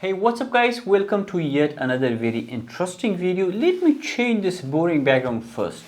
Hey, what's up guys, welcome to yet another very interesting video. Let me change this boring background first.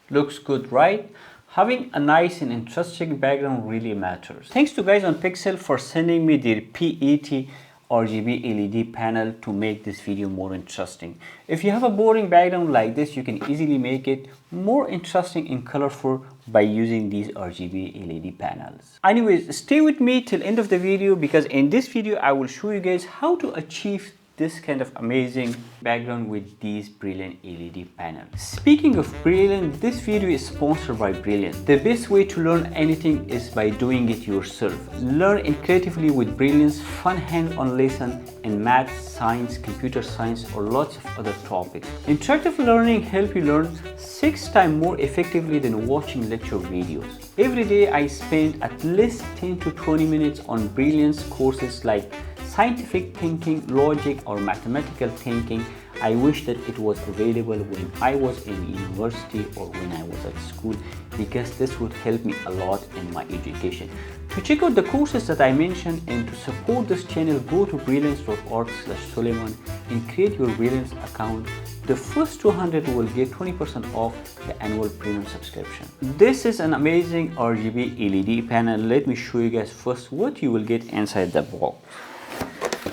Looks good, right? Having a nice and interesting background really matters. Thanks to guys on Pixel for sending me their P80 RGB LED panel to make this video more interesting. If you have a boring background like this, you can easily make it more interesting and colorful by using these RGB LED panels. Anyways, stay with me till end of the video because in this video I will show you guys how to achieve this kind of amazing background with these Brilliant LED panels. Speaking of Brilliant, this video is sponsored by Brilliance. The best way to learn anything is by doing it yourself. Learn creatively with Brilliance, fun hands-on lesson in math, science, computer science, or lots of other topics. Interactive learning helps you learn 6 times more effectively than watching lecture videos. Every day I spend at least 10 to 20 minutes on Brilliance courses like scientific thinking, logic, or mathematical thinking. I wish that it was available when I was in university or when I was at school because this would help me a lot in my education. To check out the courses that I mentioned and to support this channel, go to brilliance.org/Suli-Man and create your Brilliance account. The first 200 will get 20% off the annual premium subscription. This is an amazing RGB LED panel. Let me show you guys first what you will get inside the box.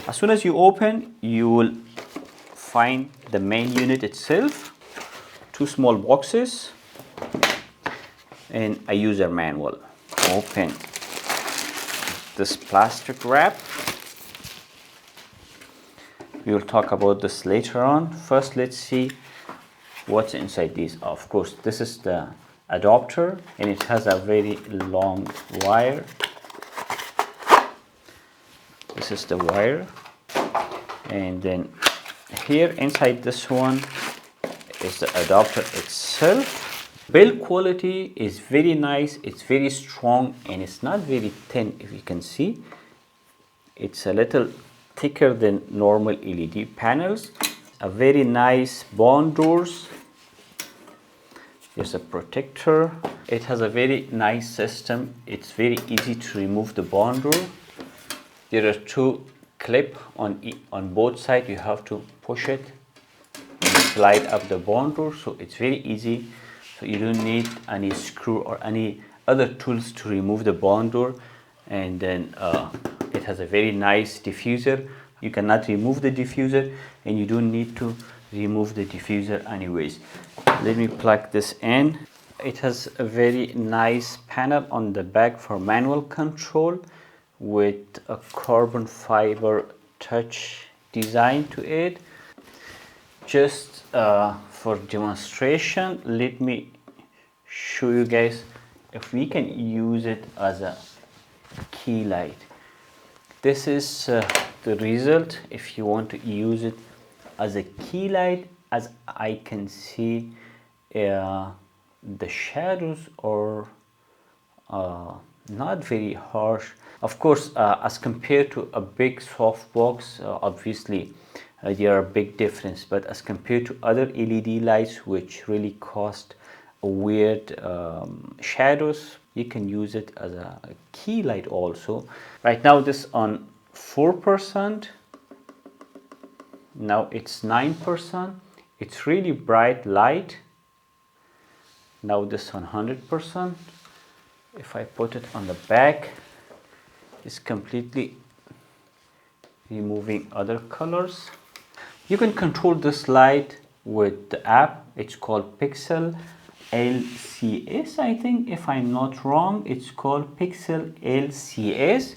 As soon as you open, you will find the main unit itself, 2 small boxes, and a user manual. Open this plastic wrap. We will talk about this later on. First, let's see what's inside these. Of course, this is the adapter, and it has a very long wire. This is the wire, and then here inside this one is the adapter itself. Build quality is very nice, it's very strong, and it's not very thin. If you can see, it's a little thicker than normal LED panels. A very nice bond doors. There's a protector. It has a very nice system. It's very easy to remove the bond door. There are 2 clips on both sides. You have to push it and slide up the bond door, so it's very easy. So you don't need any screw or any other tools to remove the bond door. And then it has a very nice diffuser. You cannot remove the diffuser, and you don't need to remove the diffuser anyways. Let me plug this in. It has a very nice panel on the back for manual control, with a carbon fiber touch design to it. Just for demonstration, let me show you guys if we can use it as a key light. This is the result if you want to use it as a key light. As I can see, the shadows are not very harsh. Of course, as compared to a big softbox, obviously there are big difference, but as compared to other LED lights which really cost weird shadows, you can use it as a key light also. Right now this on 4%, now it's 9%. It's really bright light. Now this on 100%. If I put it on the back, it's completely removing other colors. You can control this light with the app. It's called Pixel LCS, I think, if I'm not wrong. It's called Pixel LCS.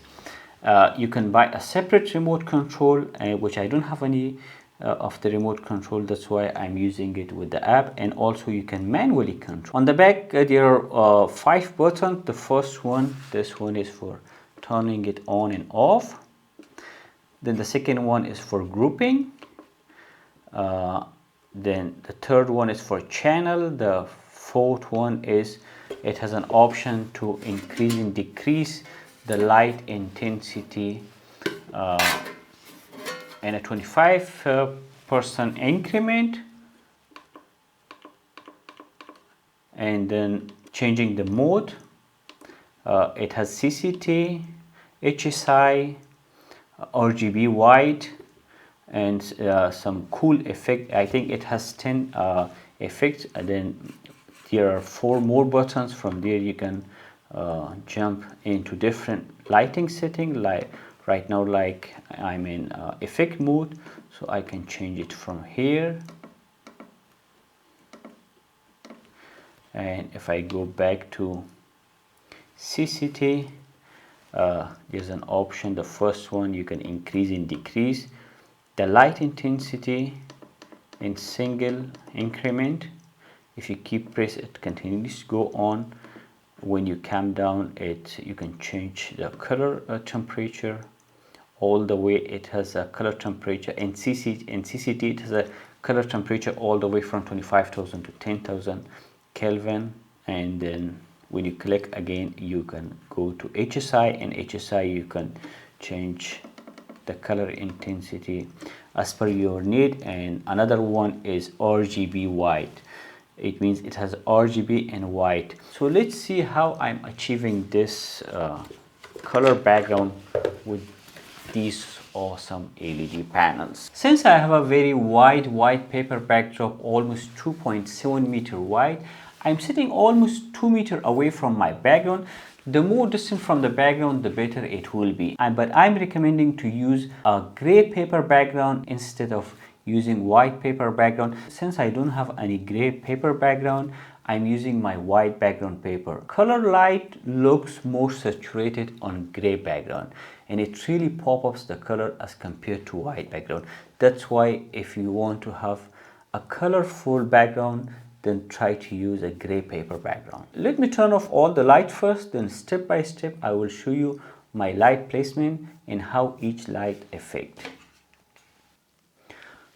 You can buy a separate remote control, which I don't have any of the remote control. That's why I'm using it with the app. And also you can manually control. On the back, there are 5 buttons. The first one, this one is for turning it on and off. Then the second one is for grouping. Then the third one is for channel. The fourth one is, it has an option to increase and decrease the light intensity in a 25% increment. And then changing the mode. It has CCT, HSI, RGB white, and some cool effect. I think it has 10 effects, and then there are 4 more buttons. From there you can jump into different lighting setting. Like right now, like I'm in effect mode, so I can change it from here. And if I go back to CCT, there's an option. The first one, you can increase and decrease the light intensity in single increment. If you keep press, it continues go on. When you come down, you can change the color temperature all the way. It has a color temperature in CCT. It has a color temperature all the way from 25,000 to 10,000 Kelvin. And then when you click again, you can go to HSI. In HSI you can change the color intensity as per your need. And another one is RGB white. It means it has RGB and white. So let's see how I'm achieving this color background with these awesome LED panels. Since I have a very wide white paper backdrop, almost 2.7 meter wide, I'm sitting almost 2 meters away from my background. The more distant from the background, the better it will be. But I'm recommending to use a gray paper background instead of using white paper background. Since I don't have any gray paper background, I'm using my white background paper. Color light looks more saturated on gray background, and it really pops the color as compared to white background. That's why if you want to have a colorful background, then try to use a gray paper background. Let me turn off all the light first, then step by step I will show you my light placement and how each light affects.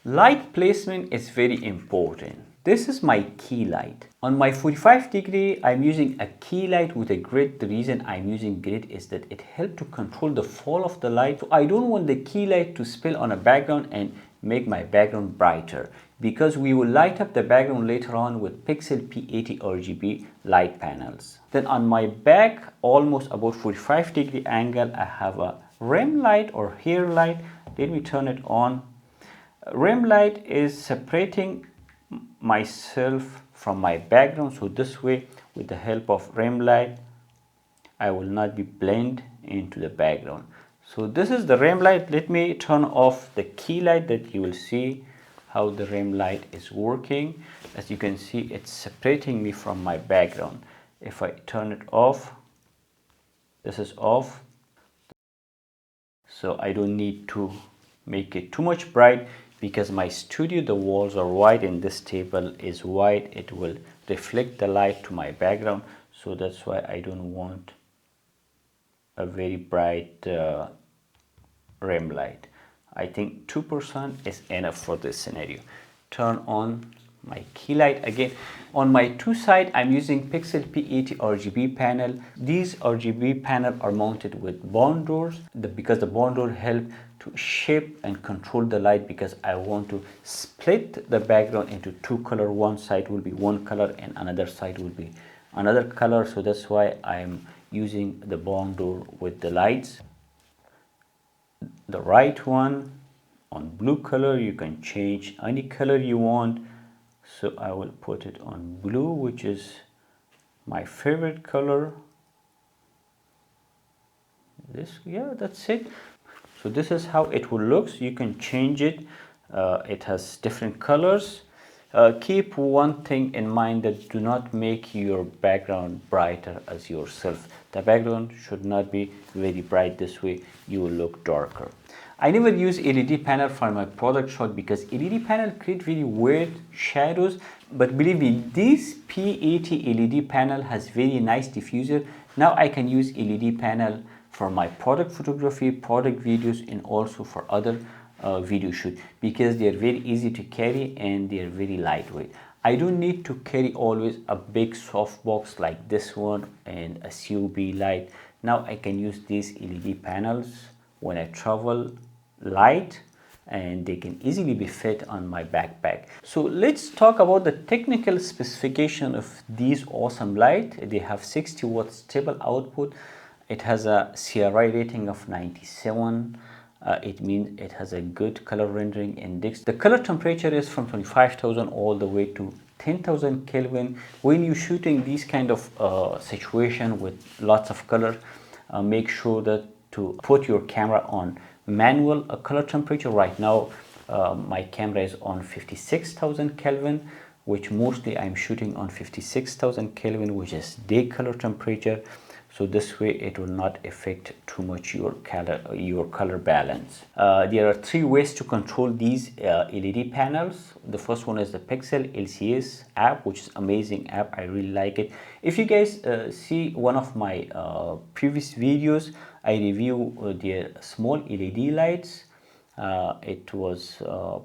Light placement is very important. This is my key light. On my 45 degree, I'm using a key light with a grid. The reason I'm using grid is that it helps to control the fall of the light. So I don't want the key light to spill on a background and make my background brighter, because we will light up the background later on with Pixel P80 RGB light panels. Then on my back, almost about 45 degree angle, I have a rim light or hair light. Let me turn it on. Rim light is separating myself from my background, so this way with the help of rim light I will not be blend into the background. So this is the rim light. Let me turn off the key light, that you will see how the rim light is working. As you can see, it's separating me from my background. If I turn it off, this is off, so I don't need to make it too much bright, because my studio, the walls are white and this table is white. It will reflect the light to my background, so that's why I don't want a very bright rim light. I think 2% is enough for this scenario. Turn on my key light again. On my two side, I'm using Pixel P80 RGB panel. These RGB panel are mounted with bond doors, because the bond door help to shape and control the light, because I want to split the background into two color. One side will be one color and another side will be another color. So that's why I'm using the bond door with the lights. The right one on blue color, you can change any color you want. So I will put it on blue, which is my favorite color. This, yeah, that's it. So this is how it will look. You can change it. It has different colors. Keep one thing in mind, that do not make your background brighter as yourself. The background should not be very bright. This way you will look darker. I never use LED panel for my product shot, because LED panel create very weird shadows. But believe me, this P80 LED panel has very nice diffuser. Now I can use LED panel for my product photography, product videos, and also for other video shoot, because they are very easy to carry and they are very lightweight. I don't need to carry always a big softbox like this one and a COB light. Now I can use these LED panels when I travel light, and they can easily be fit on my backpack. So let's talk about the technical specification of these awesome light. They have 60 watts stable output. It has a CRI rating of 97. it means it has a good color rendering index. The color temperature is from 25,000 all the way to 10,000 Kelvin. When you're shooting these kind of situation with lots of color, make sure that to put your camera on manual color temperature. Right now my camera is on 56,000 Kelvin, which mostly I'm shooting on 56,000 Kelvin, which is day color temperature. So this way it will not affect too much your color balance. There are 3 ways to control these LED panels. The first one is the Pixel LCS app, which is amazing app. I really like it. If you guys see one of my previous videos, I review their small LED lights. It was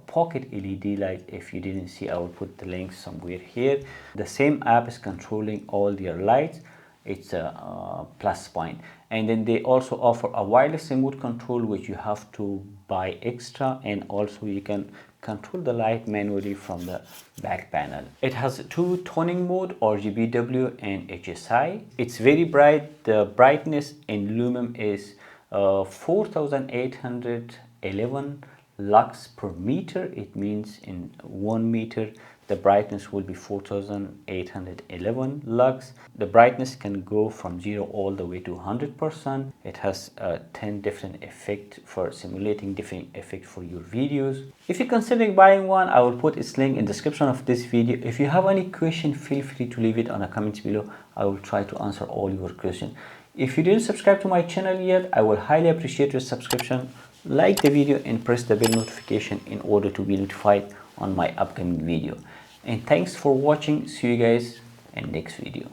pocket LED light. If you didn't see, I will put the link somewhere here. The same app is controlling all their lights. It's a plus point. And then they also offer a wireless remote control, which you have to buy extra, and also you can control the light manually from the back panel. It has 2 toning mode, RGBW and HSI. It's very bright. The brightness in lumen is 4811 lux per meter. It means in 1 meter the brightness will be 4811 lux. The brightness can go from 0 all the way to 100%. It has 10 different effects for simulating different effects for your videos. If you're considering buying one, I will put its link in the description of this video. If you have any question, feel free to leave it on the comments below. I will try to answer all your questions. If you didn't subscribe to my channel yet, I will highly appreciate your subscription. Like the video and press the bell notification in order to be notified on my upcoming video. And thanks for watching. See you guys in next video.